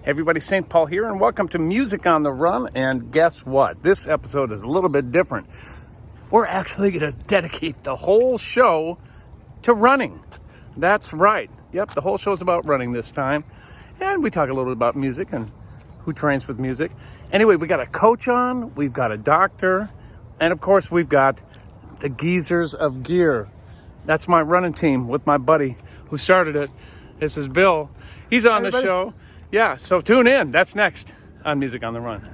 Everybody, St. Paul here, and welcome to Music on the Run. And guess what? This episode is a little bit different. We're actually going to dedicate the whole show to running. That's right. Yep, the whole show is about running this time. And we talk a little bit about music and who trains with music. Anyway, we got a coach on, we've got a doctor, and of course we've got the Geezers of Gear. That's my running team with my buddy who started it. This is Bill. He's on the show. Yeah, so tune in. That's next on Music on the Run.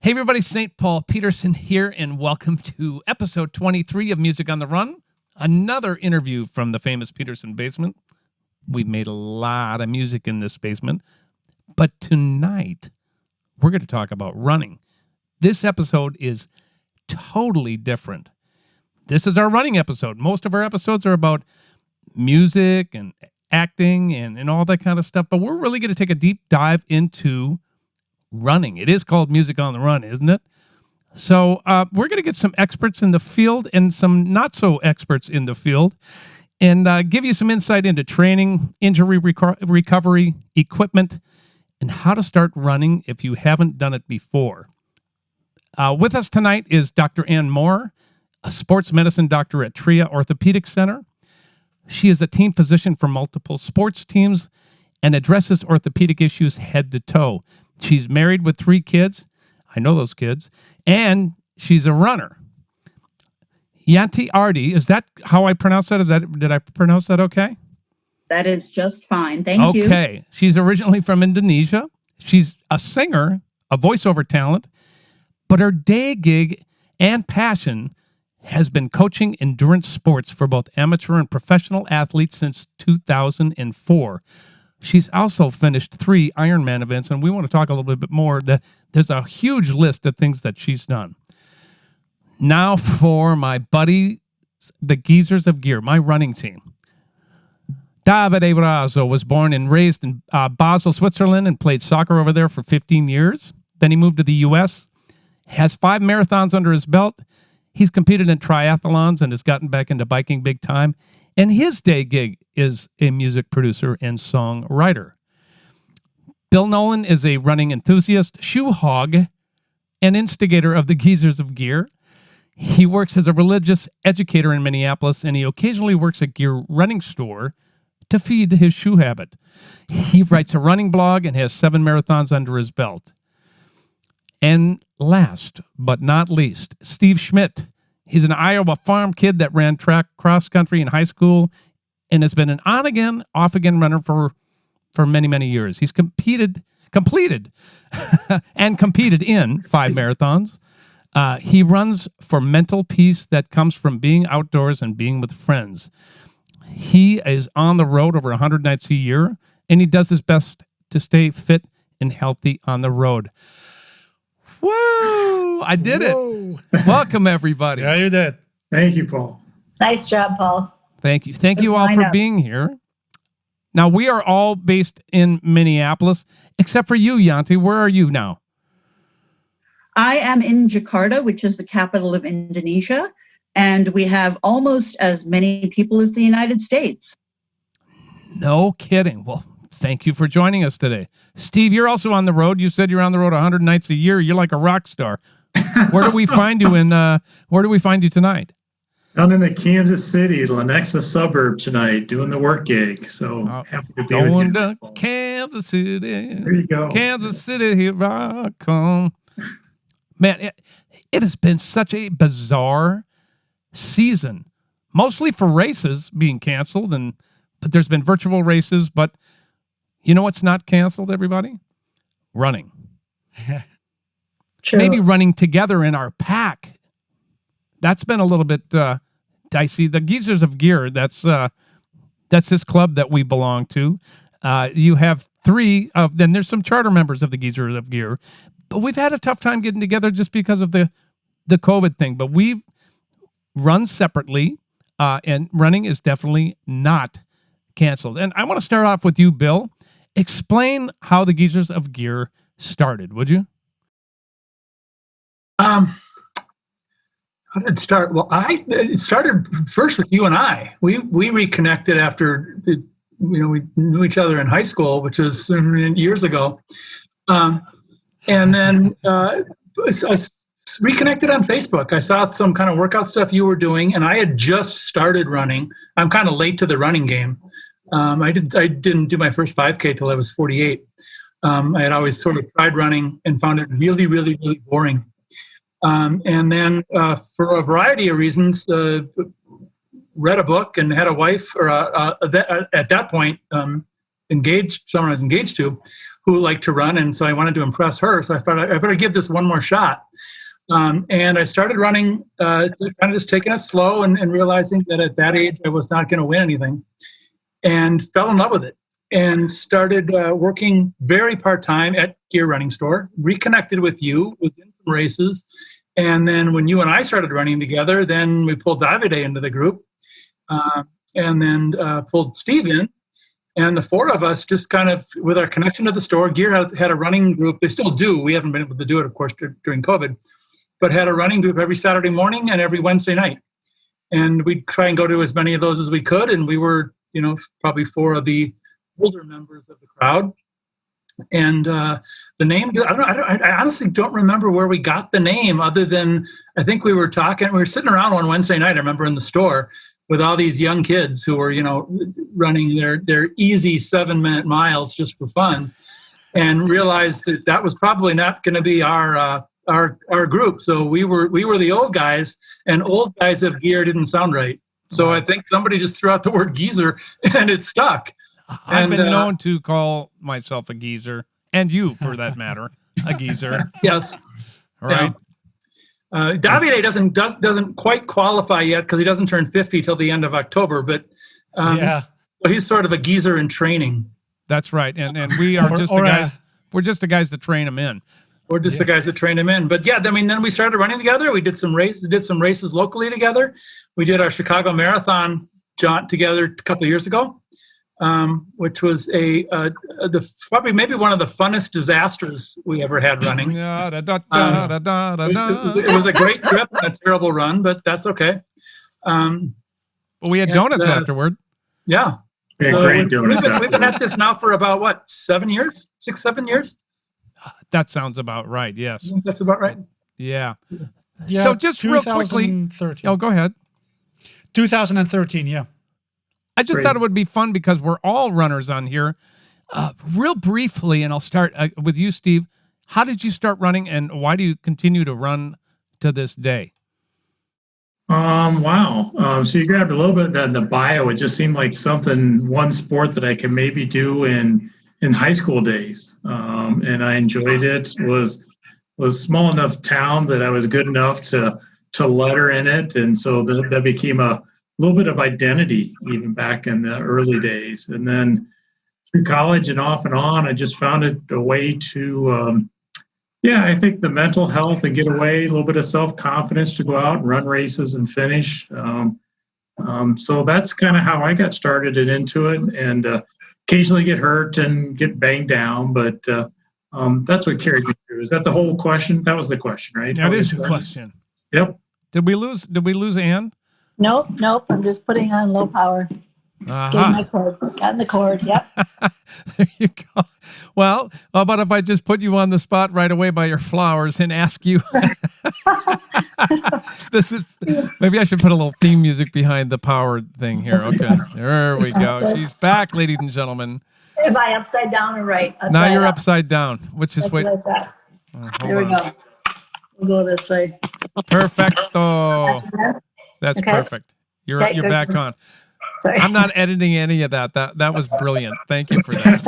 Hey everybody, St. Paul, Peterson here, and welcome to episode 23 of Music on the Run, another interview from the famous Peterson basement. We've made a lot of music in this basement, but tonight we're going to talk about running. This episode is totally different. This is our running episode. Most of our episodes are about music and acting and all that kind of stuff, but we're really going to take a deep dive into running. It is called Music on the Run, isn't it? So we're going to get some experts in the field and some not so experts in the field and give you some insight into training, injury recovery, equipment, and how to start running if you haven't done it before. With us tonight is Dr. Ann Moore, a sports medicine doctor at TRIA Orthopedic Center. She is a team physician for multiple sports teams and addresses orthopedic issues head to toe. She's married with 3 kids. I know those kids. And she's a runner. Yanti Ardie, is that how I pronounce that? Did I pronounce that okay? That is just fine. Thank you. Okay. She's originally from Indonesia. She's a singer, a voiceover talent, but her day gig and passion has been coaching endurance sports for both amateur and professional athletes since 2004. She's also finished 3 Ironman events, and we want to talk a little bit more. There's a huge list of things that she's done. Now for my buddy, the Geezers of Gear, my running team. Davide De Vrazo was born and raised in Basel, Switzerland, and played soccer over there for 15 years. Then he moved to the U.S., has 5 marathons under his belt. He's competed in triathlons and has gotten back into biking big time. And his day gig is a music producer and songwriter. Bill Nolan is a running enthusiast, shoe hog, and instigator of the Geezers of Gear. He works as a religious educator in Minneapolis, and he occasionally works at Gear Running Store to feed his shoe habit. He writes a running blog and has 7 marathons under his belt. And last but not least, Steve Schmidt. He's an Iowa farm kid that ran track cross country in high school and has been an on-again, off-again runner for many, many years. He's completed and competed in 5 marathons. He runs for mental peace that comes from being outdoors and being with friends. He is on the road over 100 nights a year, and he does his best to stay fit and healthy on the road. Whoa! I did it. Welcome, everybody. Yeah, you did. Thank you, Paul. Nice job, Paul. Thank you. Thank you all for being here. Now, we are all based in Minneapolis, except for you, Yanti. Where are you now? I am in Jakarta, which is the capital of Indonesia, and we have almost as many people as the United States. No kidding. Well, thank you for joining us today. Steve, you're also on the road. You said you're on the road 100 nights a year. You're like a rock star. Where do we find you where do we find you tonight? Down in the Kansas City, Lenexa suburb tonight, doing the work gig. So happy to be with you. Going to Kansas City. There you go. Kansas City, here I come. Man, it has been such a bizarre season, mostly for races being canceled, but there's been virtual races. But you know what's not canceled, everybody? Running. True. Maybe running together in our pack. That's been a little bit dicey. The Geezers of Gear, that's this club that we belong to. You have 3 of them. There's some charter members of the Geezers of Gear, but we've had a tough time getting together just because of the the COVID thing, but we've run separately, and running is definitely not canceled. And I want to start off with you, Bill. Explain how the Geezers of Gear started, would you? How did it start? Well, it started first with you and I. We reconnected after we knew each other in high school, which was years ago, and then I reconnected on Facebook. I saw some kind of workout stuff you were doing, and I had just started running. I'm kind of late to the running game. I didn't do my first 5K till I was 48. I had always sort of tried running and found it really, really, really boring. And then for a variety of reasons, read a book and had a wife, or at that point, someone I was engaged to, who liked to run, and so I wanted to impress her. So I thought I better give this one more shot. And I started running, kind of just taking it slow and realizing that at that age I was not going to win anything, and fell in love with it. And started working very part-time at Gear Running Store, reconnected with you, was in some races. And then when you and I started running together, then we pulled Davide into the group, and then pulled Steve in. And the four of us just kind of, with our connection to the store, Gear had a running group. They still do. We haven't been able to do it, of course, during COVID, but had a running group every Saturday morning and every Wednesday night. And we'd try and go to as many of those as we could. And we were, probably four of the older members of the crowd. And the name, I honestly don't remember where we got the name, other than I think we were sitting around one Wednesday night, I remember, in the store with all these young kids who were, running their easy 7-minute miles just for fun, and realized that was probably not going to be our group. So we were the old guys, and old guys of gear didn't sound right. So I think somebody just threw out the word geezer, and it stuck. I've been known to call myself a geezer, and you, for that matter, a geezer. Yes. All right. Davide doesn't quite qualify yet because he doesn't turn 50 till the end of October, but so he's sort of a geezer in training. That's right, and we are just the guys. We're just the guys that train him in. We're just the guys that train him in. But then we started running together. We did some races locally together. We did our Chicago Marathon jaunt together a couple of years ago, which was probably maybe one of the funnest disasters we ever had running. It was a great trip and a terrible run, but that's okay. But we had donuts afterward. Yeah. Great donuts. We've been at this now for about 7 years? 6-7 years? That sounds about right. Yes. That's about right. Yeah. So just real quickly. Oh, go ahead. 2013. Yeah. I just thought it would be fun because we're all runners on here. Real briefly, and I'll start with you, Steve. How did you start running, and why do you continue to run to this day? Wow. So you grabbed a little bit of the bio. It just seemed like one sport that I could maybe do in high school days. And I enjoyed it. Was small enough town that I was good enough to letter in it. And so that became a little bit of identity even back in the early days. And then through college and off and on, I just found it a way to, I think the mental health and get away, a little bit of self-confidence to go out and run races and finish. So that's kind of how I got started and into it, and occasionally get hurt and get banged down, but that's what carried me through. Is that the whole question? That was the question, right? That is the question. Yep. Did we lose Ann? Nope. I'm just putting on low power. Getting my cord. Got in the cord. Yep. There you go. Well, how about if I just put you on the spot right away by your flowers and ask you? Maybe I should put a little theme music behind the power thing here. Okay, there we go. She's back, ladies and gentlemen. Am I upside down or right? Now you're upside down. Let's just wait. Like that. There we go. We'll go this way. Perfecto. That's okay. Perfect. You're back on. Sorry. I'm not editing any of that. That was brilliant. Thank you for that.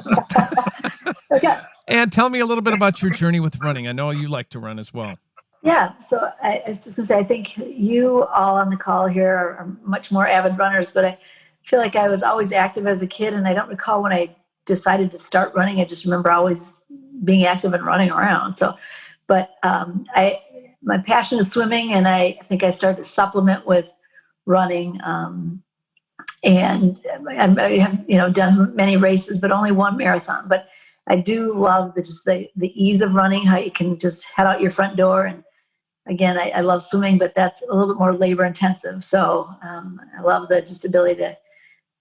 Okay. And tell me a little bit about your journey with running. I know you like to run as well. Yeah. So I was just going to say, I think you all on the call here are much more avid runners, but I feel like I was always active as a kid, and I don't recall when I decided to start running. I just remember always being active and running around. So, but I my passion is swimming, and I think I started to supplement with running. And I have, done many races, but only one marathon. But I do love the ease of running, how you can just head out your front door. And again, I love swimming, but that's a little bit more labor intensive. So I love the just ability to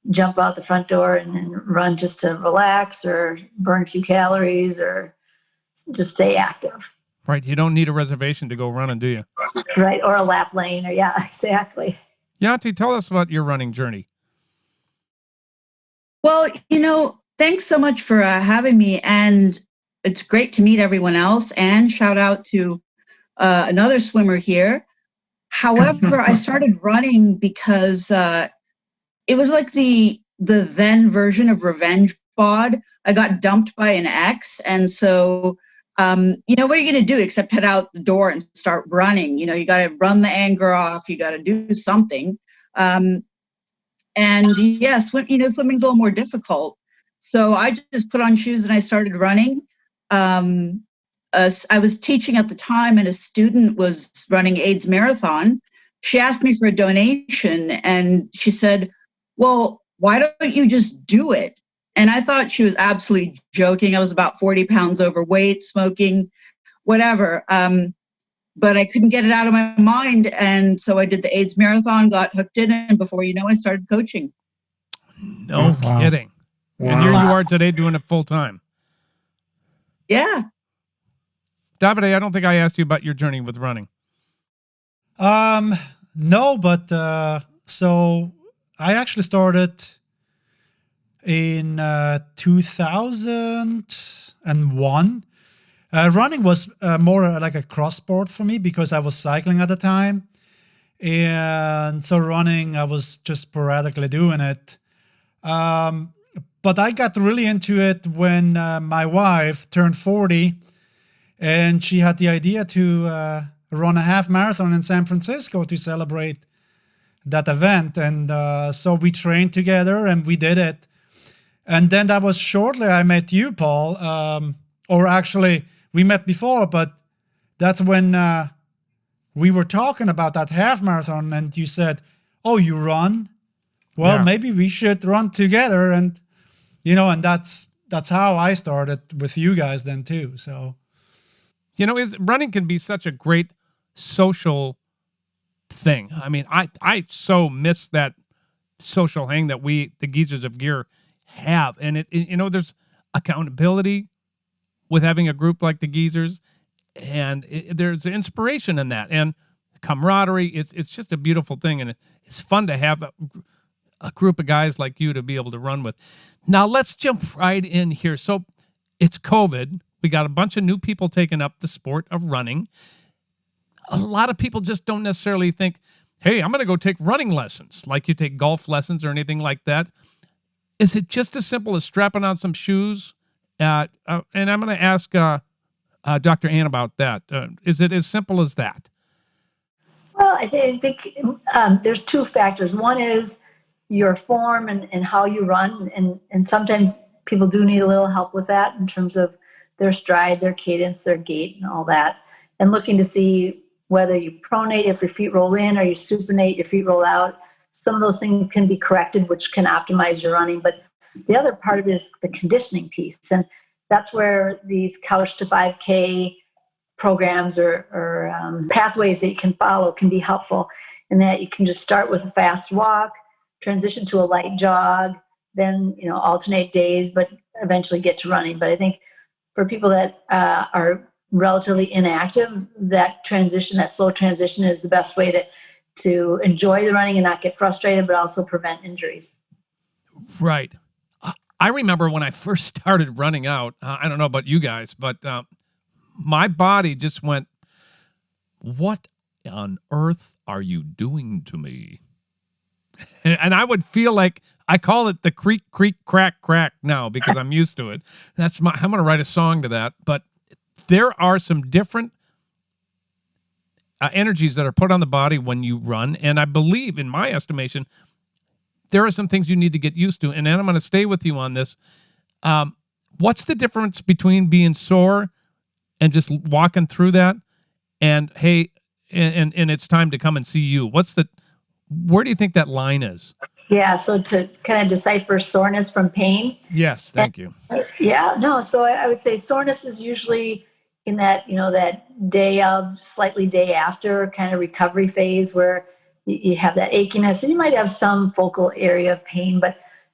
jump out the front door and run just to relax or burn a few calories or just stay active. Right. You don't need a reservation to go running, do you? Right. Or a lap lane. Or yeah, exactly. Yanti, tell us about your running journey. Well, thanks so much for having me. And it's great to meet everyone else, and shout out to another swimmer here. However, I started running because it was like the then version of revenge bod. I got dumped by an ex. And so, what are you going to do except head out the door and start running? You got to run the anger off. You got to do something. And yes, swimming's a little more difficult. So I just put on shoes and I started running. I was teaching at the time, and a student was running AIDS marathon. She asked me for a donation, and she said, well, why don't you just do it? And I thought she was absolutely joking. I was about 40 pounds overweight, smoking, whatever. But I couldn't get it out of my mind. And so I did the AIDS marathon, got hooked in, and before you know, I started coaching. No kidding. Wow. And here you are today doing it full time. Yeah. Davide, I don't think I asked you about your journey with running. No, but so I actually started in 2001. Running was more like a cross sport for me because I was cycling at the time. And so running, I was just sporadically doing it. But I got really into it when my wife turned 40, and she had the idea to run a half marathon in San Francisco to celebrate that event. And so we trained together and we did it. And then that was shortly I met you, Paul. Or actually, we met before, but that's when we were talking about that half marathon, and you said, oh, you run? Well, Yeah. maybe we should run together. And, and that's how I started with you guys then too. So, Running can be such a great social thing. I mean, I so miss that social hang that the Geezers of Gear have. And there's accountability with having a group like the Geezers, and there's inspiration in that and camaraderie. It's just a beautiful thing, and it's fun to have a group of guys like you to be able to run with. Now let's jump right in here. So it's COVID. We got a bunch of new people taking up the sport of running. A lot of people just don't necessarily think, hey, I'm going to go take running lessons like you take golf lessons or anything like that. Is it just as simple as strapping on some shoes? And I'm going to ask Dr. Ann about that. Is it as simple as that? Well, I think there's two factors. One is your form and how you run. And sometimes people do need a little help with that in terms of their stride, their cadence, their gait, and all that. And looking to see whether you pronate if your feet roll in, or you supinate, your feet roll out. Some of those things can be corrected, which can optimize your running. But the other part of it is the conditioning piece. And that's where these couch to 5K programs or pathways that you can follow can be helpful, in that you can just start with a fast walk, transition to a light jog, then, alternate days, but eventually get to running. But I think for people that are relatively inactive, that slow transition is the best way to enjoy the running and not get frustrated, but also prevent injuries. Right. I remember when I first started running out, I don't know about you guys, but my body just went, what on earth are you doing to me? And I would feel like, I call it the creak, creak, crack, crack now because I'm used to it. I'm going to write a song to that. But there are some different energies that are put on the body when you run. And I believe, in my estimation, there are some things you need to get used to. And then I'm going to stay with you on this. What's the difference between being sore and just walking through that and hey, and it's time to come and see you. Where do you think that line is? Yeah, so to kind of decipher soreness from pain. Yes, thank you. Yeah, no, so I would say soreness is usually in that, that day of, slightly day after kind of recovery phase where you have that achiness, and you might have some focal area of pain,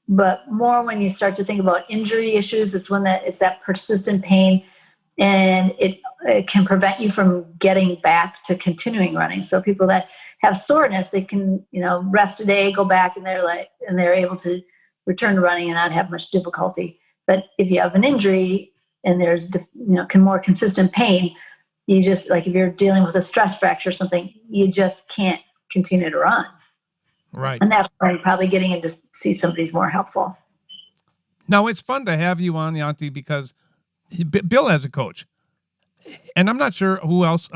but more when you start to think about injury issues, it's that persistent pain, and it can prevent you from getting back to continuing running. So people that have soreness, they can, rest a day, go back, and they're able to return to running and not have much difficulty. But if you have an injury and there's, more consistent pain, you just, like if you're dealing with a stress fracture or something, you just can't continue to run. Right. And that's why probably getting in to see somebody's more helpful. Now, it's fun to have you on, Yanti, because Bill has a coach. And I'm not sure who else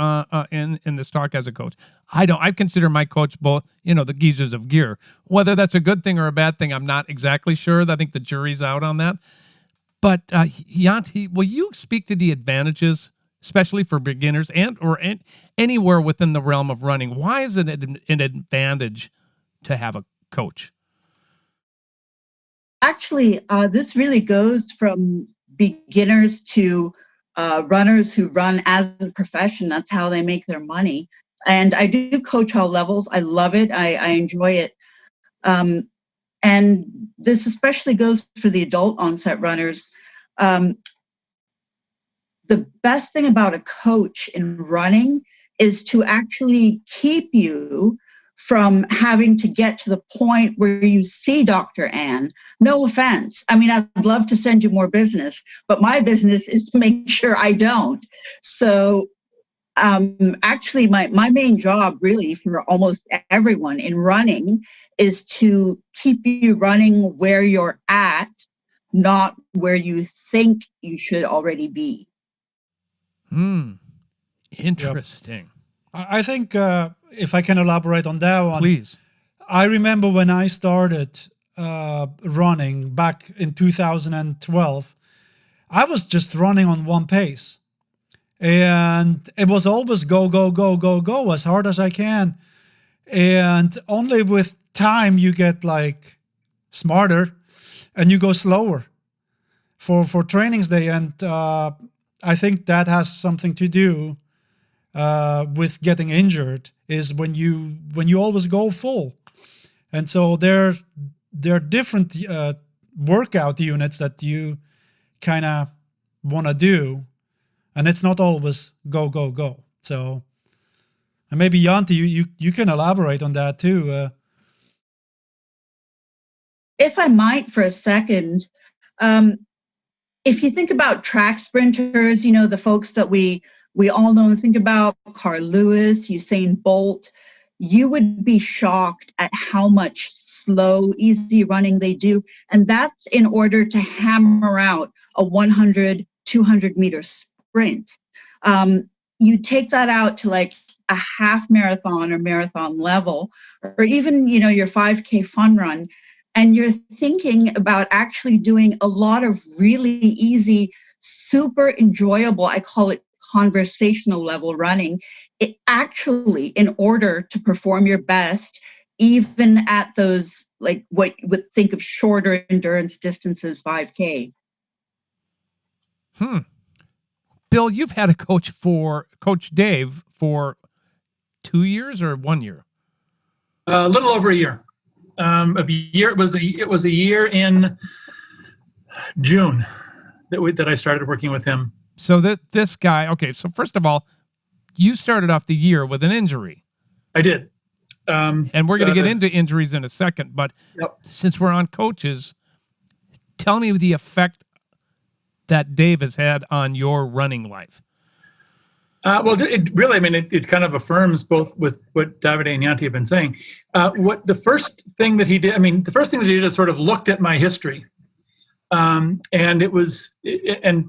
in this talk has a coach. I consider my coach both, the geezers of gear. Whether that's a good thing or a bad thing, I'm not exactly sure. I think the jury's out on that. But Yanti, will you speak to the advantages, especially for beginners or anywhere within the realm of running? Why is it an advantage to have a coach? Actually, this really goes from beginners to runners who run as a profession. That's how they make their money. And I do coach all levels. I love it. I enjoy it. And this especially goes for the adult onset runners. The best thing about a coach in running is to actually keep you from having to get to the point where you see Dr. Ann. No offense. I mean, I'd love to send you more business, but my business is to make sure I don't. So actually, my main job really for almost everyone in running is to keep you running where you're at, not where you think you should already be. Interesting. Yep. I think if I can elaborate on that one. Please. I remember when I started running back in 2012, I was just running on one pace. And it was always go, go, go, go, go as hard as I can. And only with time you get like smarter and you go slower for trainings day. And I think that has something to do with getting injured, is when you always go full. And so there are different workout units that you kind of want to do, and it's not always go, go, go. So, and maybe Yanti, you can elaborate on that too. If I might for a second, if you think about track sprinters, the folks that we all know and think about, Carl Lewis, Usain Bolt, you would be shocked at how much slow, easy running they do. And that's in order to hammer out a 100, 200 meter sprint. You take that out to like a half marathon or marathon level, or even, your 5K fun run. And you're thinking about actually doing a lot of really easy, super enjoyable, I call it conversational level running. It actually, in order to perform your best, even at those, like what you would think of shorter endurance distances, 5K. Bill, you've had a Coach Dave for 2 years or 1 year? A little over a year. It was a year in June that I started working with him. So this guy, okay, so first of all, you started off the year with an injury. I did. And we're going to get into injuries in a second, but Since we're on coaches, tell me the effect that Dave has had on your running life. Well, it really, it kind of affirms both with what Davide and Yanti have been saying. The first thing that he did is sort of looked at my history, and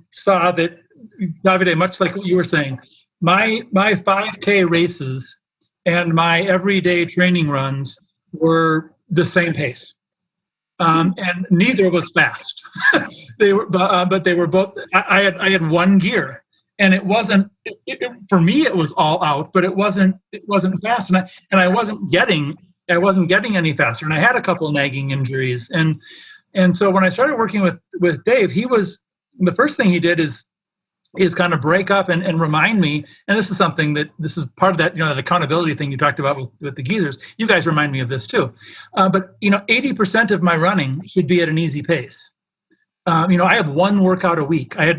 saw that, Davide, much like what you were saying, my 5K races and my everyday training runs were the same pace, and neither was fast. They were, but they were both. I had one gear. And it wasn't, for me, it was all out, but it wasn't fast. And I wasn't getting any faster. And I had a couple of nagging injuries. And so when I started working with Dave, the first thing he did is kind of break up and remind me, and this is something this is part of that, that accountability thing you talked about with the geezers. You guys remind me of this too. But 80% of my running should be at an easy pace. I have one workout a week. I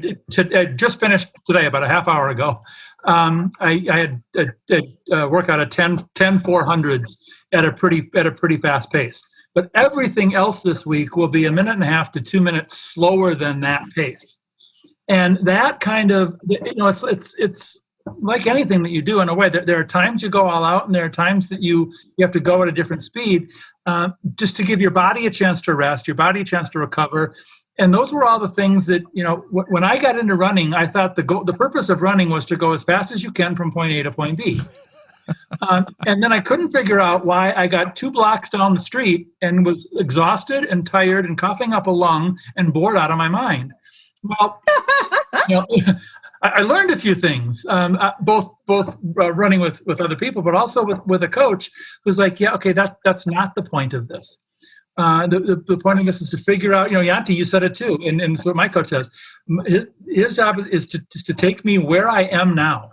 just finished today about a half hour ago. I had a workout at 10 400s at a pretty fast pace. But everything else this week will be 1.5 to 2 minutes slower than that pace. And that kind of, it's like anything that you do in a way. There are times you go all out, and there are times that you have to go at a different speed, just to give your body a chance to rest, your body a chance to recover. And those were all the things that, when I got into running, I thought the purpose of running was to go as fast as you can from point A to point B. And then I couldn't figure out why I got 2 blocks down the street and was exhausted and tired and coughing up a lung and bored out of my mind. Well, I learned a few things, both running with other people, but also with a coach who's like, yeah, okay, that's not the point of this. The point of this is to figure out, Yanti, you said it too, and so my coach says, his job is to take me where I am now.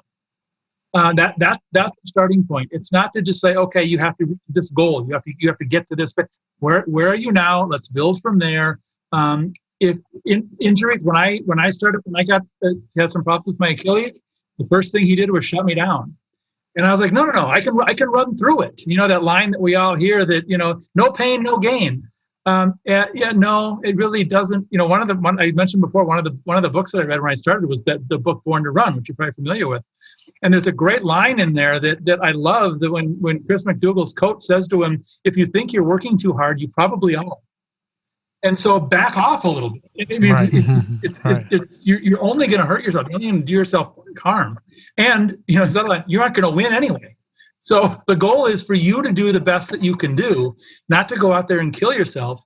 That's the starting point. It's not to just say, okay, you have to reach this goal. You have to get to this. Where are you now? Let's build from there. If injuries, when I had some problems with my Achilles, the first thing he did was shut me down. And I was like, no, I can run through it. That line that we all hear that, no pain, no gain. No, it really doesn't. One I mentioned before, one of the books that I read when I started was the book Born to Run, which you're probably familiar with. And there's a great line in there that I love, that when Chris McDougall's coach says to him, if you think you're working too hard, you probably are. And so back off a little bit. You're only going to hurt yourself. You're only going to do yourself harm. And, you're not going to win anyway. So the goal is for you to do the best that you can do, not to go out there and kill yourself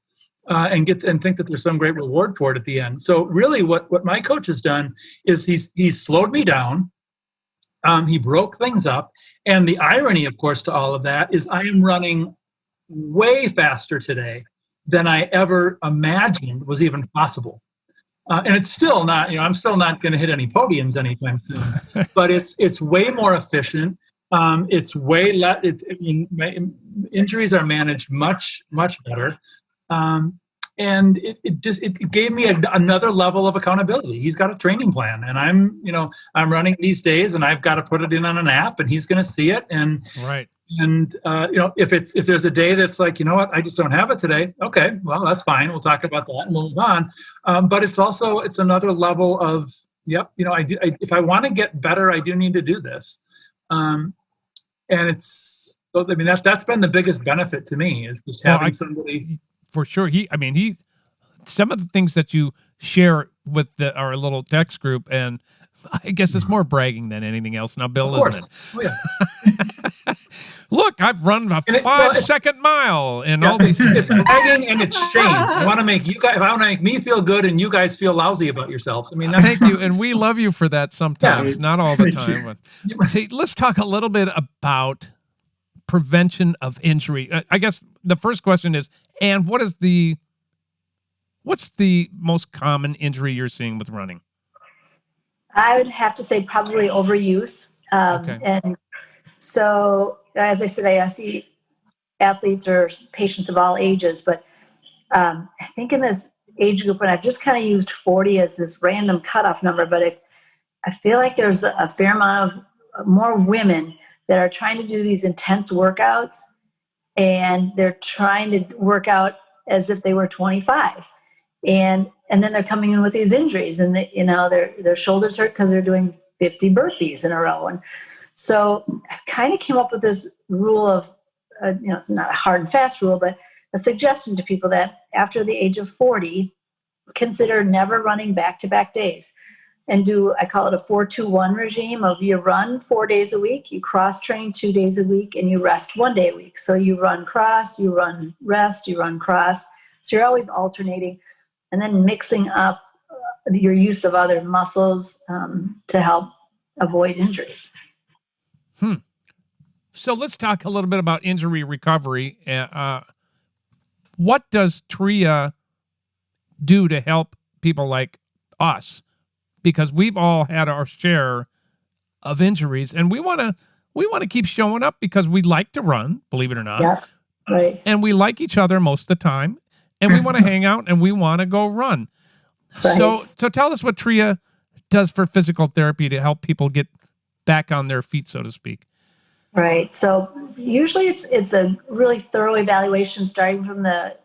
and think that there's some great reward for it at the end. So really what my coach has done is he's slowed me down. He broke things up. And the irony, of course, to all of that is I am running way faster today than I ever imagined was even possible. And it's still not, I'm still not going to hit any podiums anytime soon, but it's way more efficient. It's way less, injuries are managed much, much better. And it gave me another level of accountability. He's got a training plan, and I'm running these days, and I've got to put it in on an app, and he's going to see it. And right. And if there's a day that's like, I just don't have it today. Okay, well, that's fine. We'll talk about that and we'll move on. But it's another level of, if I want to get better, I do need to do this. And that's been the biggest benefit to me, is just having somebody. For sure. Some of the things that you share with our little text group, and I guess it's more bragging than anything else now, Bill, isn't it? Oh, yeah. Look, I've run a 5-second mile and all these things. It's bragging and it's shame. I want to make you guys. If I want to make me feel good and you guys feel lousy about yourselves. Thank you, and we love you for that sometimes, not all the time. But, see, let's talk a little bit about prevention of injury. I guess the first question is, and what's the most common injury you're seeing with running? I would have to say probably overuse. Okay. And so, as I said, I see athletes or patients of all ages, but I think in this age group, and I've just kind of used 40 as this random cutoff number, but I feel like there's a fair amount of more women that are trying to do these intense workouts, and they're trying to work out as if they were 25. And then they're coming in with these injuries, and their shoulders hurt because they're doing 50 burpees in a row. And so I kind of came up with this rule of, it's not a hard and fast rule, but a suggestion to people that after the age of 40, consider never running back-to-back days, and I call it a 4-2-1 regime of you run 4 days a week, you cross-train 2 days a week, and you rest 1 day a week. So you run cross, you run rest, you run cross. So you're always alternating. And then mixing up your use of other muscles to help avoid injuries. So let's talk a little bit about injury recovery. What does TRIA do to help people like us? Because we've all had our share of injuries, and we want to keep showing up because we like to run, believe it or not. Yep. Right. And we like each other most of the time, and we want to hang out and we want to go run. Right. So tell us what TRIA does for physical therapy to help people get back on their feet, so to speak. Right. So usually it's a really thorough evaluation starting from the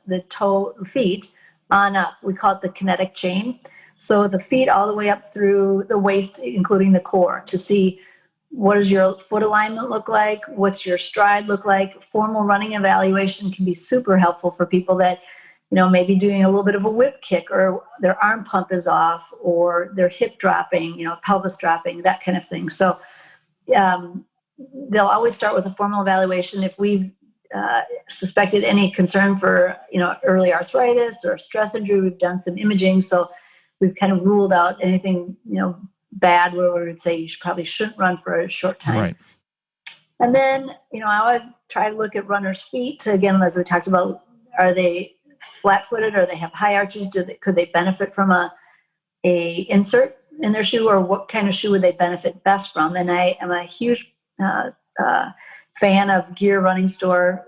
feet on up. We call it the kinetic chain. So the feet all the way up through the waist, including the core, to see what does your foot alignment look like? What's your stride look like? Formal running evaluation can be super helpful for people that, maybe doing a little bit of a whip kick, or their arm pump is off, or their hip dropping, pelvis dropping, that kind of thing. So they'll always start with a formal evaluation. If we've suspected any concern for, early arthritis or stress injury, we've done some imaging. So we've kind of ruled out anything, bad where we would say you probably shouldn't run for a short time. Right. And then, I always try to look at runners' feet to, again, as we talked about, are they flat-footed, or they have high arches? Could they benefit from a insert in their shoe, or what kind of shoe would they benefit best from? And I am a huge fan of Gear Running Store.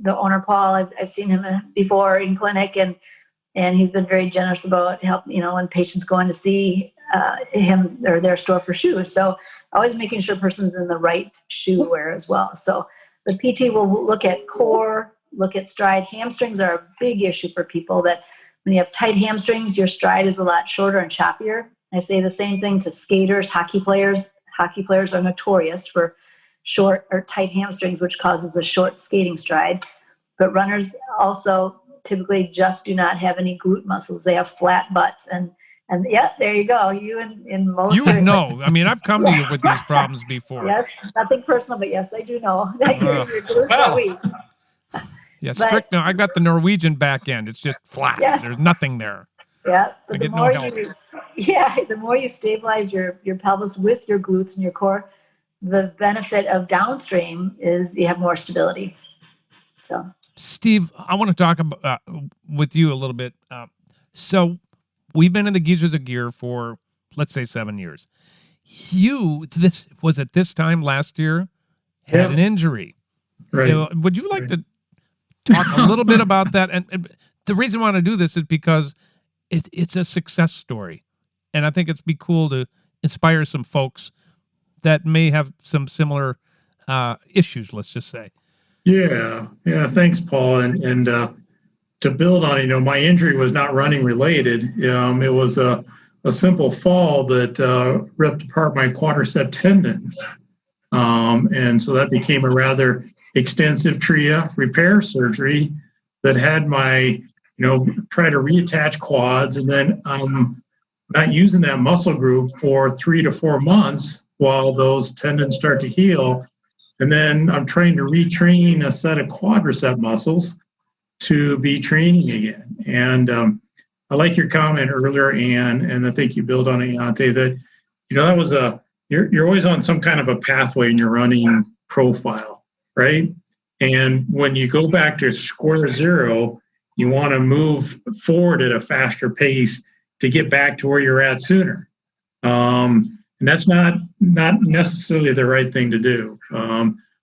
The owner, Paul, I've seen him before in clinic, and he's been very generous about help, when patients go in to see him or their store for shoes. So always making sure a person's in the right shoe wear as well. So the PT will look at core, look at stride. Hamstrings are a big issue for people, that when you have tight hamstrings, your stride is a lot shorter and choppier. I say the same thing to skaters, hockey players. Hockey players are notorious for short or tight hamstrings, which causes a short skating stride. But runners also typically just do not have any glute muscles. They have flat butts. And yeah, there you go. You in most. You would know. I mean, I've come to you with these problems before. Yes, nothing personal, but yes, I do know that your glutes are weak. Yeah, strict. No, I got the Norwegian back end. It's just flat. Yes. There's nothing there. Yeah, but the more you stabilize your pelvis with your glutes and your core, the benefit of downstream is you have more stability. So, Steve, I want to talk about with you a little bit. So we've been in the Geezers of Gear for, let's say, 7 years. This was at this time last year, had an injury. Right. Would you like to talk a little bit about that? And the reason I want to do this is because it's a success story. And I think it'd be cool to inspire some folks that may have some similar issues, let's just say. Yeah. Thanks, Paul. And to build on, my injury was not running related. It was a simple fall that ripped apart my quadricep tendons. And so that became a rather extensive TRIA repair surgery that had my, try to reattach quads, and then not using that muscle group for 3 to 4 months while those tendons start to heal. And then I'm trying to retrain a set of quadricep muscles to be training again. And I like your comment earlier, Ann, and I think you build on it, Yanti, that, that was you're always on some kind of a pathway in your running profile, right? And when you go back to square zero, you want to move forward at a faster pace to get back to where you're at sooner. And that's not necessarily the right thing to do.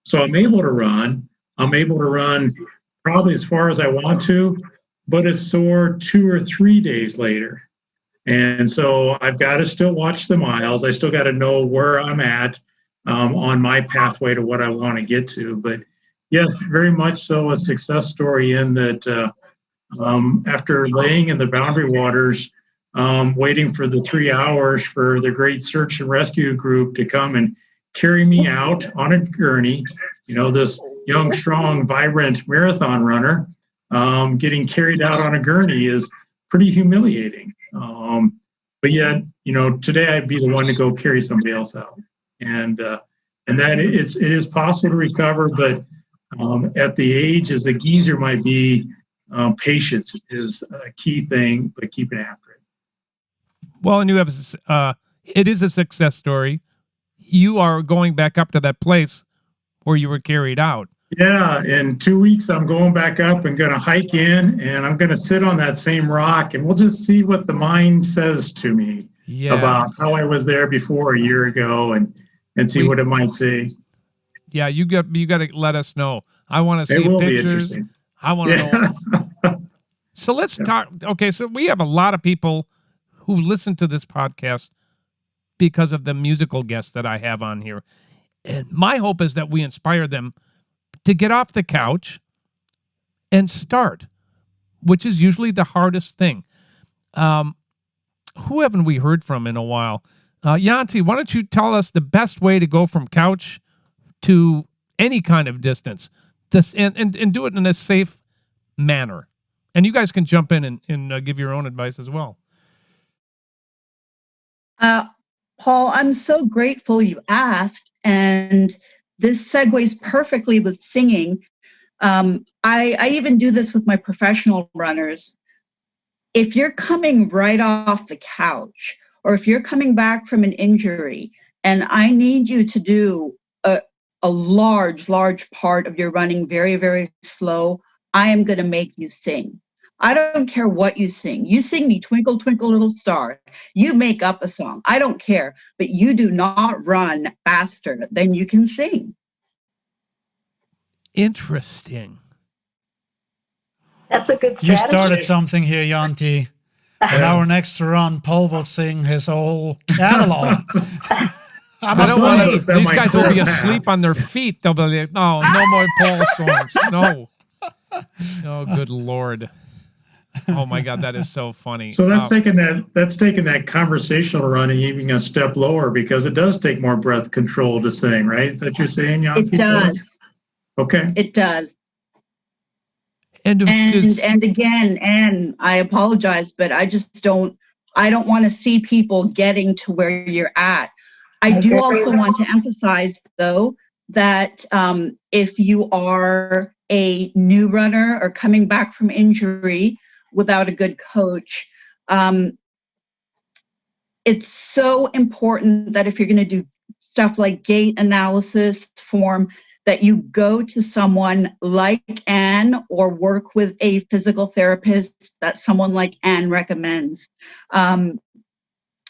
So I'm able to run. I'm able to run probably as far as I want to, but it's sore 2 or 3 days later. And so I've got to still watch the miles. I still got to know where I'm at on my pathway to what I want to get to. But yes, very much so a success story in that after laying in the boundary waters, waiting for the 3 hours for the great search and rescue group to come and carry me out on a gurney, this young, strong, vibrant marathon runner getting carried out on a gurney is pretty humiliating. But yet, today I'd be the one to go carry somebody else out. And that it is possible to recover, but at the age as a geezer might be, patience is a key thing, but keeping after it. Well, and you have it is a success story. You are going back up to that place where you were carried out. Yeah, in 2 weeks, I'm going back up and going to hike in, and I'm going to sit on that same rock, and we'll just see what the mind says to me about how I was there before a year ago, and see what it might say. Yeah, you got to let us know. I want to see pictures. I want to know. So let's talk. Okay, so we have a lot of people who listen to this podcast because of the musical guests that I have on here. And my hope is that we inspire them to get off the couch and start, which is usually the hardest thing. Who haven't we heard from in a while? Yanti, why don't you tell us the best way to go from couch to any kind of distance, and do it in a safe manner? And you guys can jump in and give your own advice as well. Paul, I'm so grateful you asked, and this segues perfectly with singing. I even do this with my professional runners. If you're coming right off the couch, or if you're coming back from an injury, and I need you to do a large part of your running very, very slow, I am going to make you sing. I don't care what you sing. You sing me Twinkle, Twinkle, Little Star. You make up a song. I don't care. But you do not run faster than you can sing. Interesting. That's a good strategy. You started something here, Yanti. On our next run, Paul will sing his whole catalog. I don't want to. These guys will be asleep on their feet. They'll be like, "No, no more Paul songs. No." Oh, good Lord. Oh my God, that is so funny. So that's taking that conversational running even a step lower, because it does take more breath control to sing, right? That you're saying, Yanti? It does. Okay. It does. And again, and I apologize, but I don't want to see people getting to where you're at. I do also want to emphasize, though, that if you are a new runner or coming back from injury without a good coach, it's so important that if you're going to do stuff like gait analysis, form, that you go to someone like Anne or work with a physical therapist that someone like Anne recommends.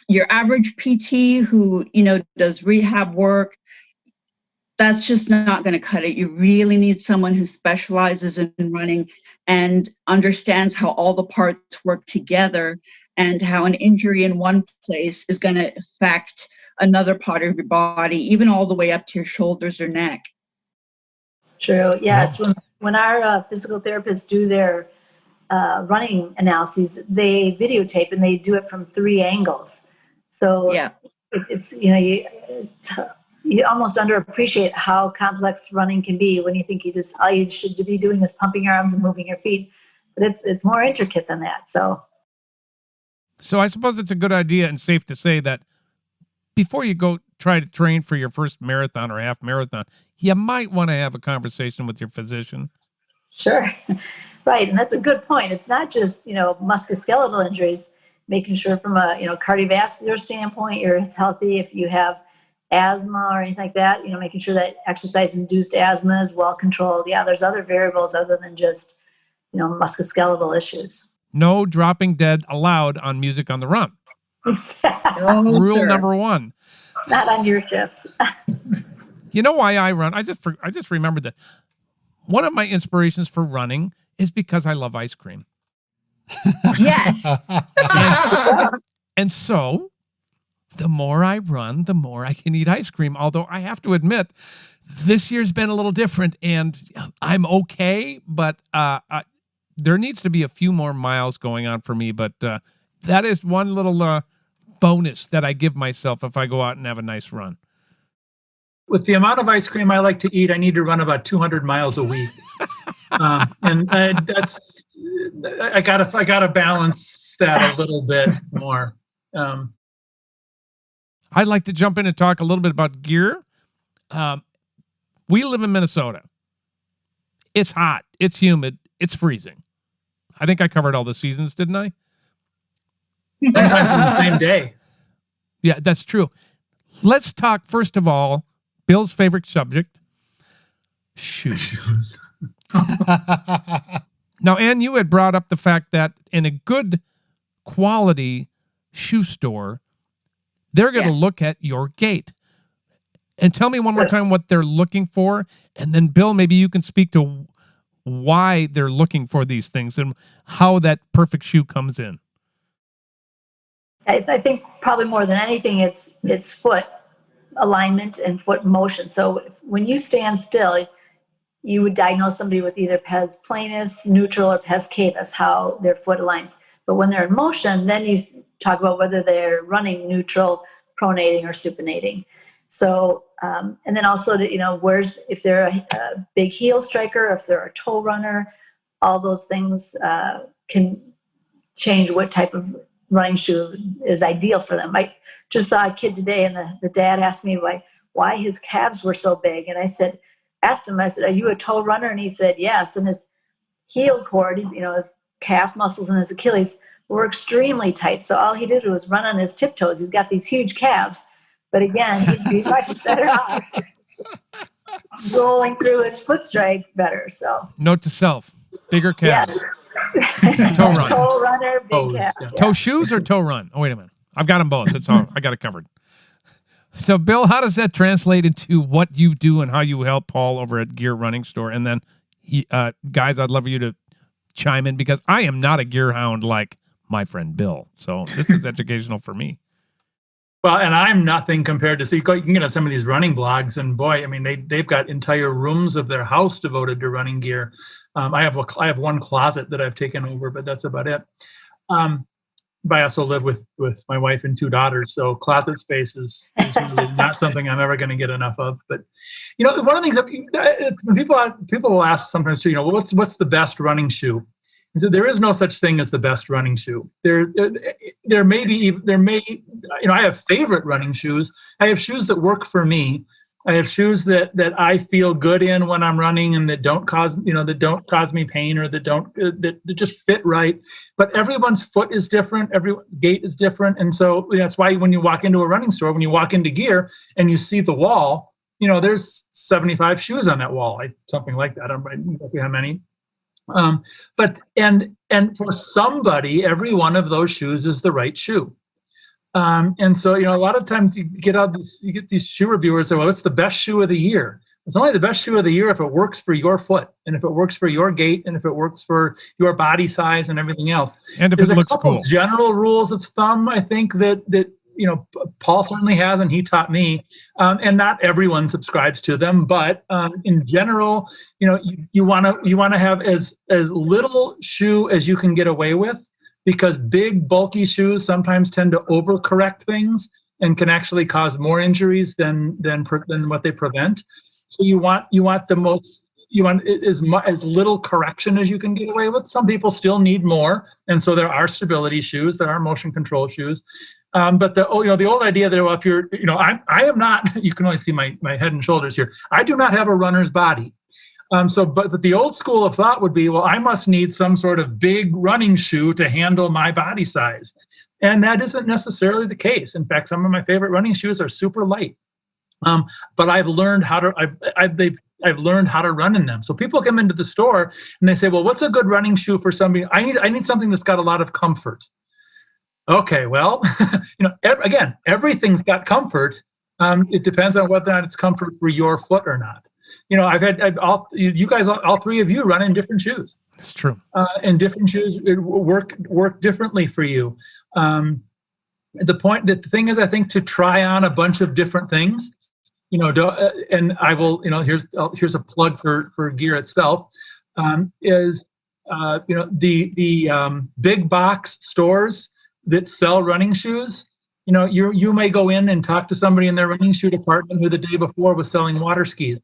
Your average PT who, does rehab work, that's just not going to cut it. You really need someone who specializes in running and understands how all the parts work together and how an injury in one place is going to affect another part of your body, even all the way up to your shoulders or neck. True. Yes. When our physical therapists do their running analyses, they videotape and they do it from 3 angles. So it's you almost underappreciate how complex running can be when you think all you should be doing is pumping your arms and moving your feet, but it's more intricate than that. So I suppose it's a good idea and safe to say that before you go try to train for your first marathon or half marathon, you might want to have a conversation with your physician. Sure. Right. And that's a good point. It's not just, musculoskeletal injuries, making sure from a, cardiovascular standpoint, you're as healthy. If you have asthma or anything like that, making sure that exercise-induced asthma is well controlled. Yeah, there's other variables other than just, musculoskeletal issues. No dropping dead allowed on music on the run. Rule number 1. Not on your shift. You know why I run? I just remembered that one of my inspirations for running is because I love ice cream. Yes. And so the more I run, the more I can eat ice cream. Although I have to admit, this year's been a little different, and I'm okay, but there needs to be a few more miles going on for me. But that is one little bonus that I give myself if I go out and have a nice run. With the amount of ice cream I like to eat, I need to run about 200 miles a week. And that's, I gotta balance that a little bit more. I'd like to jump in and talk a little bit about gear. We live in Minnesota. It's hot. It's humid. It's freezing. I think I covered all the seasons, didn't I? Sometimes on the same day. Yeah, that's true. Let's talk, first of all, Bill's favorite subject, shoes. Now, Ann, you had brought up the fact that in a good quality shoe store, they're going to look at your gait. And tell me one more time what they're looking for. And then, Bill, maybe you can speak to why they're looking for these things and how that perfect shoe comes in. I think probably more than anything, it's foot alignment and foot motion. So when you stand still, you would diagnose somebody with either pes planus, neutral, or pes cavus, how their foot aligns. But when they're in motion, then you talk about whether they're running neutral, pronating, or supinating. So, and then also, if they're a big heel striker, if they're a toe runner, all those things can change what type of running shoe is ideal for them. I just saw a kid today, and the dad asked me why his calves were so big. And I said, are you a toe runner? And he said, yes. And his heel cord, his calf muscles and his Achilles were extremely tight. So all he did was run on his tiptoes. He's got these huge calves. But again, he'd be much better off rolling through his foot strike better. So note to self, bigger calves. Yes. Toe run. Toe runner, big calf. Yeah. Toe shoes or toe run? Oh, wait a minute. I've got them both. That's all. I got it covered. So, Bill, how does that translate into what you do and how you help Paul over at Gear Running Store? And then, guys, I'd love for you to chime in because I am not a gear hound like my friend Bill. So this is educational for me. Well, and I'm nothing compared to, you can get on some of these running blogs, and boy, I mean, they've got entire rooms of their house devoted to running gear. I have one closet that I've taken over, but that's about it. But I also live with my wife and 2 daughters, so closet space is really not something I'm ever going to get enough of. But one of the things that when people will ask sometimes too, what's the best running shoe? And so there is no such thing as the best running shoe. There may, I have favorite running shoes. I have shoes that work for me. I have shoes that I feel good in when I'm running and that don't cause me pain or that just fit right. But everyone's foot is different. Everyone's gait is different. And so that's why when you walk into a running store, when you walk into gear and you see the wall, there's 75 shoes on that wall, something like that. I don't know how many. But for somebody, every one of those shoes is the right shoe. And so, a lot of times you get these shoe reviewers say, well, it's the best shoe of the year. It's only the best shoe of the year if it works for your foot and if it works for your gait and if it works for your body size and everything else. And if There's it looks a couple cool. general rules of thumb, I think that Paul certainly has, and he taught me, and not everyone subscribes to them, but in general, you want to have as little shoe as you can get away with, because big bulky shoes sometimes tend to overcorrect things and can actually cause more injuries than what they prevent. So you want as little correction as you can get away with. Some people still need more, and so there are stability shoes, there are motion control shoes. But the old idea that, well, if you're, I am not, you can only see my head and shoulders here. I do not have a runner's body. But the old school of thought would be, well, I must need some sort of big running shoe to handle my body size. And that isn't necessarily the case. In fact, some of my favorite running shoes are super light. But I've learned how to, I've learned how to run in them. So people come into the store and they say, well, what's a good running shoe for somebody? I need something that's got a lot of comfort. Okay, well, again, everything's got comfort. It depends on whether or not it's comfort for your foot or not. All three of you run in different shoes. It's true. And different shoes work differently for you. The thing is, I think, to try on a bunch of different things, and I will, here's a plug for gear itself, is the big box stores that sell running shoes. You may go in and talk to somebody in their running shoe department who the day before was selling water skis.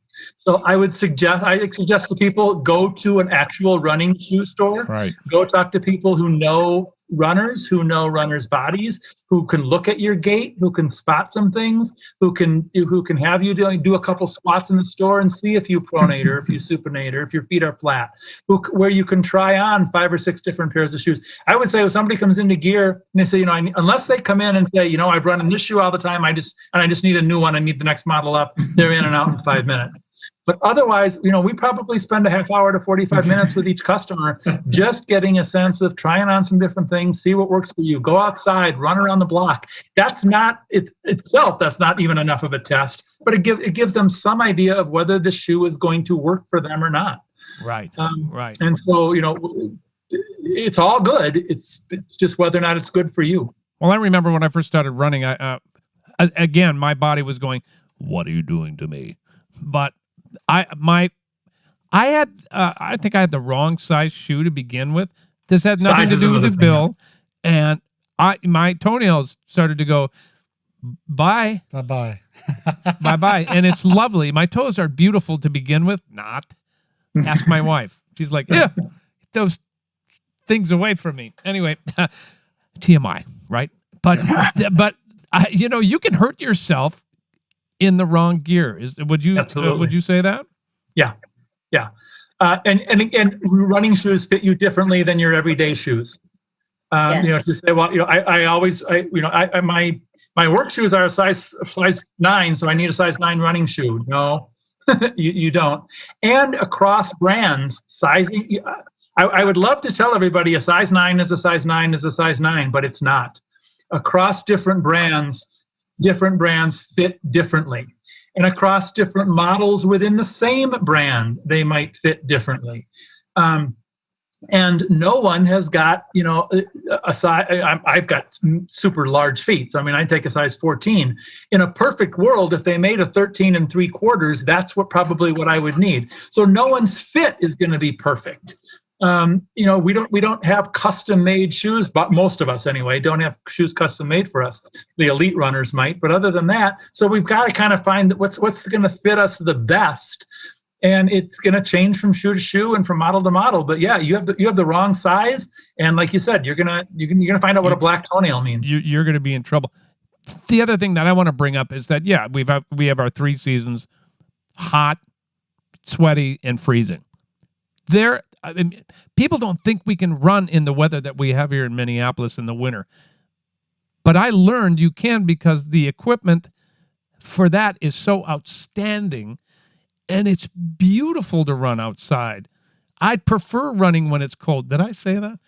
So I suggest to people, go to an actual running shoe store. Right. Go talk to people who know runners who know runners' bodies, who can look at your gait, who can spot some things, who can have you do a couple squats in the store and see if you pronate or if you supinate or if your feet are flat, where you can try on 5 or 6 different pairs of shoes. I would say if somebody comes into gear and they say, unless they come in and say, I've run in this shoe all the time, I just need a new one, I need the next model up, they're in and out in 5 minutes. But otherwise, we probably spend a half hour to 45 minutes with each customer just getting a sense of trying on some different things, see what works for you, go outside, run around the block. That's not itself, that's not even enough of a test, but it gives them some idea of whether the shoe is going to work for them or not. Right, right. And so, it's all good. It's just whether or not it's good for you. Well, I remember when I first started running, again, my body was going, what are you doing to me? But I think I had the wrong size shoe to begin with. This had nothing to do with the bill, and my toenails started to go bye, bye, and it's lovely. My toes are beautiful to begin with. Not ask my wife. She's like, yeah, get those things away from me. Anyway, TMI, right? But you can hurt yourself in the wrong gear. Would you say that? Yeah. And again, running shoes fit you differently than your everyday shoes. Yes. To say, well, my work shoes are a size 9, so I need a size 9 running shoe. No, you don't. And across brands, sizing. I would love to tell everybody a size 9 is a size 9 is a size 9, but it's not. Across different brands fit differently. And across different models within the same brand, they might fit differently. And no one has got, a size. I've got super large feet. So, I take a size 14. In a perfect world, if they made a 13 3/4, that's probably what I would need. So no one's fit is going to be perfect. We don't have custom made shoes, but most of us anyway don't have shoes custom made for us. The elite runners might, but other than that, so we've got to kind of find what's going to fit us the best, and it's going to change from shoe to shoe and from model to model. But yeah, you have the wrong size, and like you said, you're gonna find out what a black toenail means. You're going to be in trouble. The other thing that I want to bring up is that we have our 3 seasons: hot, sweaty, and freezing. People don't think we can run in the weather that we have here in Minneapolis in the winter. But I learned you can, because the equipment for that is so outstanding, and it's beautiful to run outside. I'd prefer running when it's cold. Did I say that?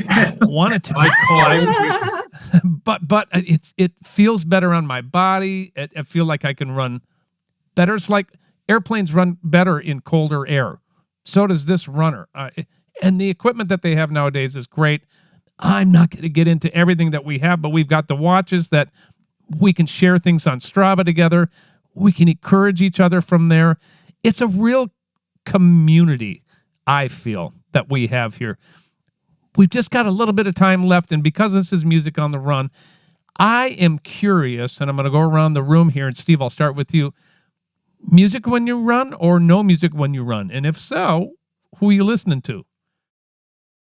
I want it to be cold. but it feels better on my body. I feel like I can run better. It's like airplanes run better in colder air. So does this runner. And the equipment that they have nowadays is great. I'm not going to get into everything that we have, but we've got the watches that we can share things on Strava together. We can encourage each other from there. It's a real community, I feel, that we have here. We've just got a little bit of time left, and because this is Music on the Run, I am curious, and I'm going to go around the room here, and Steve, I'll start with you. Music when you run or no music when you run? And if so, who are you listening to?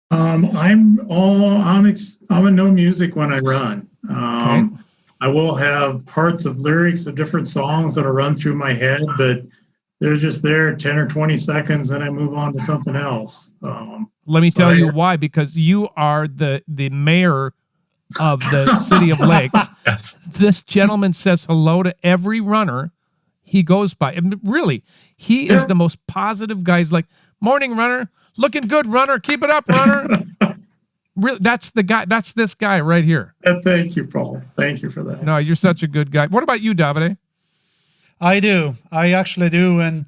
I'm a no music when I run. Okay. I will have parts of lyrics of different songs that'll run through my head, but they're just there 10 or 20 seconds, and I move on to something else. Let me tell you why, because you are the mayor of the city of Lakes. Yes. This gentleman says hello to every runner he goes by. And really, he is the most positive guy. He's like, morning, runner. Looking good, runner. Keep it up, runner. Really, that's the guy. That's this guy right here. Thank you, Paul. Thank you for that. No, you're such a good guy. What about you, Davide? I do. I actually do. And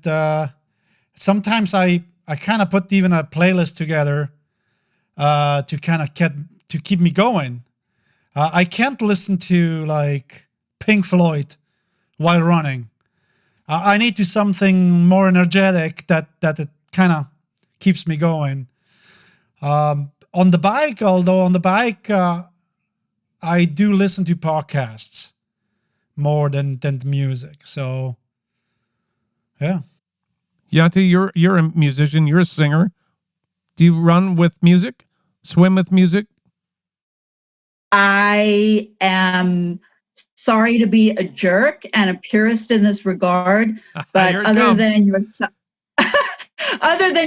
sometimes I kind of put even a playlist together to kind of to keep me going. I can't listen to like Pink Floyd while running. I need to something more energetic that it kind of keeps me going. On the bike, I do listen to podcasts more than the music. So, yeah. Yanti, you're a musician. You're a singer. Do you run with music? Swim with music? I am sorry to be a jerk and a purist in this regard, but other than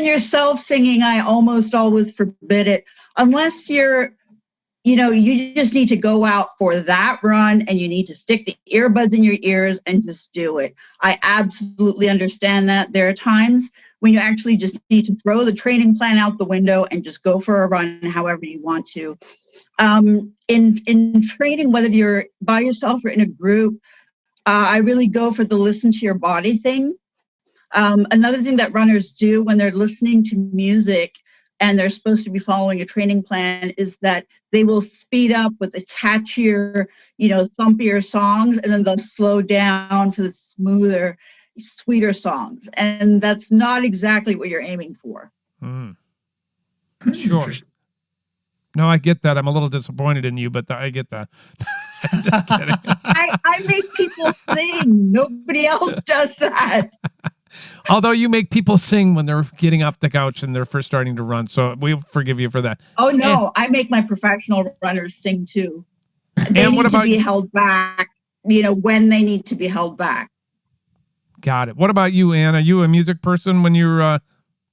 yourself singing, I almost always forbid it, unless you just need to go out for that run and you need to stick the earbuds in your ears and just do it. I absolutely understand that. There are times when you actually just need to throw the training plan out the window and just go for a run however you want to. In training, whether you're by yourself or in a group, I really go for the listen to your body thing. Another thing that runners do when they're listening to music and they're supposed to be following a training plan is that they will speed up with the catchier, thumpier songs, and then they'll slow down for the smoother, sweeter songs. And that's not exactly what you're aiming for. Sure. No, I get that. I'm a little disappointed in you, but I get that. Just kidding. I make people sing. Nobody else does that. Although you make people sing when they're getting off the couch and they're first starting to run. So we forgive you for that. Oh, no. I make my professional runners sing, too. They and need what about to be held back, when they need to be held back. Got it. What about you, Ann? Are you a music person when you're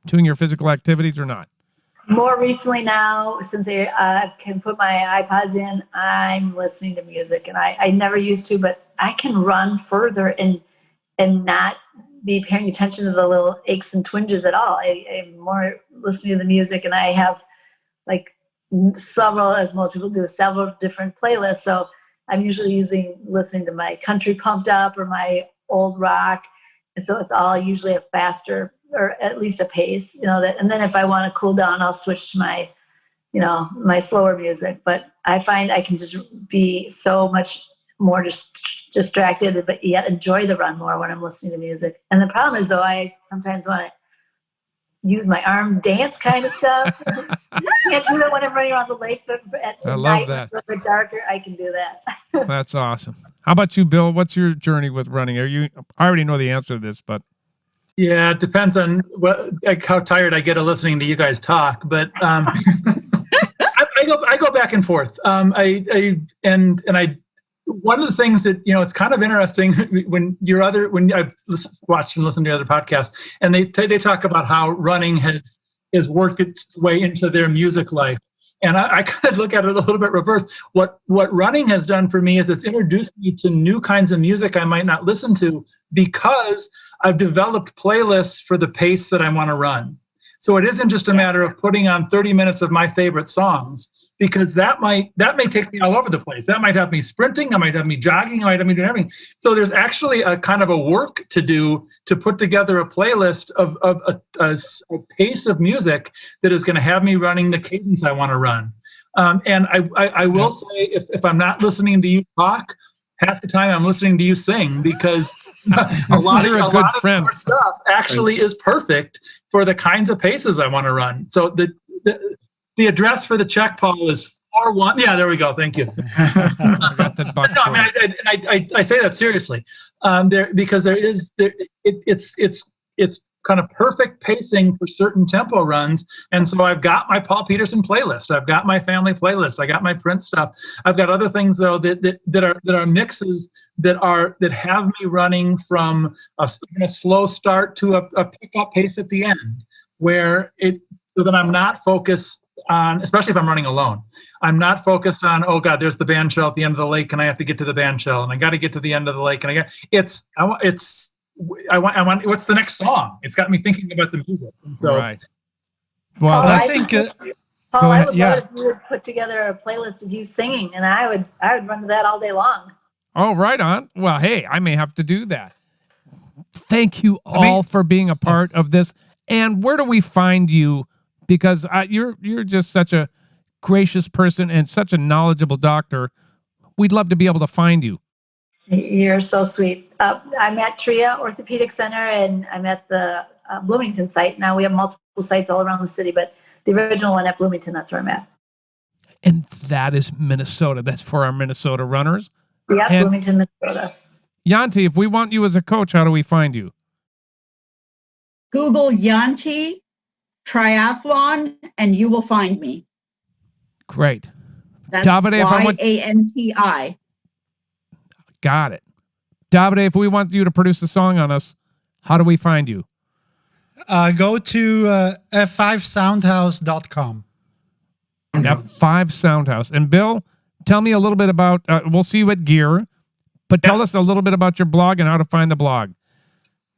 doing your physical activities or not? More recently now, since I can put my iPods in, I'm listening to music. And I never used to, but I can run further and not be paying attention to the little aches and twinges at all. I'm more listening to the music, and I have several, as most people do, several different playlists. So I'm usually listening to my country pumped up or my old rock. And so it's all usually a faster, or at least a pace, and then if I want to cool down, I'll switch to my, my slower music. But I find I can just be so much more just distracted, but yet enjoy the run more when I'm listening to music. And the problem is, though, I sometimes want to use my arm dance kind of stuff. I can't do that when I'm running around the lake, but at night, when it's a little bit darker, I can do that. That's awesome. How about you, Bill? What's your journey with running? I already know the answer to this, but. Yeah, it depends on how tired I get of listening to you guys talk. But I go back and forth. One of the things that it's kind of interesting when I've watched and listened to other podcasts, and they talk about how running has worked its way into their music life. And I kind of look at it a little bit reversed. What running has done for me is it's introduced me to new kinds of music I might not listen to, because I've developed playlists for the pace that I want to run. So it isn't just a matter of putting on 30 minutes of my favorite songs, because that may take me all over the place. That might have me sprinting. That might have me jogging. It might have me doing everything. So there's actually a kind of a work to do to put together a playlist of a pace of music that is going to have me running the cadence I want to run. And I will say, if I'm not listening to you talk, half the time I'm listening to you sing, because a lot of your stuff actually is perfect for the kinds of paces I want to run. So the address for the check, Paul, is 41. Yeah, there we go. Thank you. I say that seriously, because it's kind of perfect pacing for certain tempo runs. And so I've got my Paul Peterson playlist. I've got my family playlist. I got my Prince stuff. I've got other things though that are mixes that have me running from a slow start to a pickup pace at the end, so that I'm not focused on, especially if I'm running alone, I'm not focused on, oh God, there's the band shell at the end of the lake, and I have to get to the band shell, and I got to get to the end of the lake, and I want what's the next song? It's got me thinking about the music. And so, right. Well, I think. Paul, I would love if you would put together a playlist of you singing, and I would run to that all day long. Oh, right on. Well, hey, I may have to do that. Thank you all for being a part of this. And where do we find you? Because you're just such a gracious person and such a knowledgeable doctor. We'd love to be able to find you. You're so sweet. I'm at TRIA Orthopedic Center, and I'm at the Bloomington site. Now we have multiple sites all around the city, but the original one at Bloomington, that's where I'm at. And that is Minnesota. That's for our Minnesota runners. Yeah, Bloomington, Minnesota. Yanti, if we want you as a coach, how do we find you? Google Yanti Triathlon, and you will find me. Great. That's Davide, if I want- Yanti. Got it. Davide, if we want you to produce a song on us, how do we find you? Go to f5soundhouse.com. F5 Soundhouse. And Bill, tell me a little bit about, we'll see you at Gear, but tell us a little bit about your blog and how to find the blog.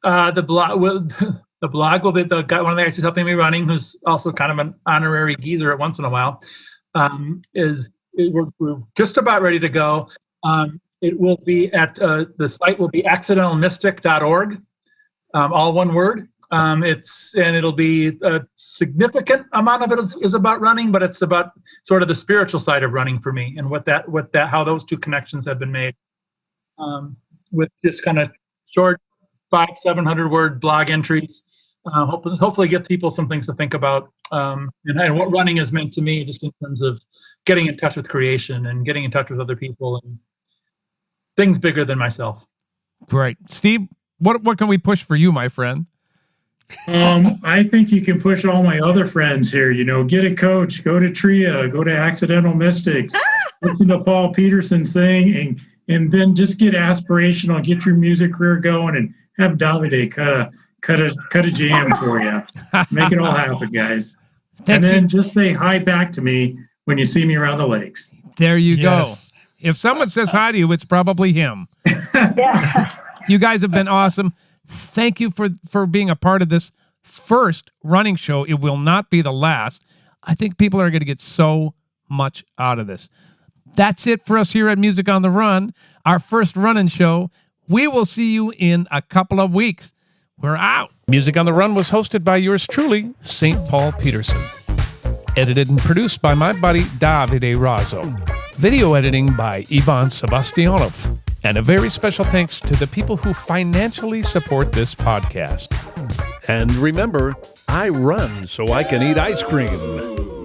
The blog will be the guy, one of the guys who's helping me running, who's also kind of an honorary geezer at once in a while. We're just about ready to go. It will be at the site will be accidentalmystic.org, all one word. It'll be a significant amount of it is about running, but it's about sort of the spiritual side of running for me and how those two connections have been made. With just kind of short 500-700 word blog entries, hopefully give people some things to think about, and what running has meant to me, just in terms of getting in touch with creation and getting in touch with other people and things bigger than myself. Great. Steve, what can we push for you, my friend? I think you can push all my other friends here. Get a coach, go to TRIA, go to Accidental Mystics, listen to Paul Peterson sing, and then just get aspirational, get your music career going, and have Davide cut a jam for you. Make it all happen, guys. Thanks. And then just say hi back to me when you see me around the lakes. There you Yes. go. If someone says hi to you, it's probably him. Yeah. You guys have been awesome. Thank you for being a part of this first running show. It will not be the last. I think people are going to get so much out of this. That's it for us here at Music on the Run, our first running show. We will see you in a couple of weeks. We're out. Music on the Run was hosted by yours truly, St. Paul Peterson. Edited and produced by my buddy Davide De Vrazo. Video editing by Ivan Sebastianov. And a very special thanks to the people who financially support this podcast. And remember, I run so I can eat ice cream.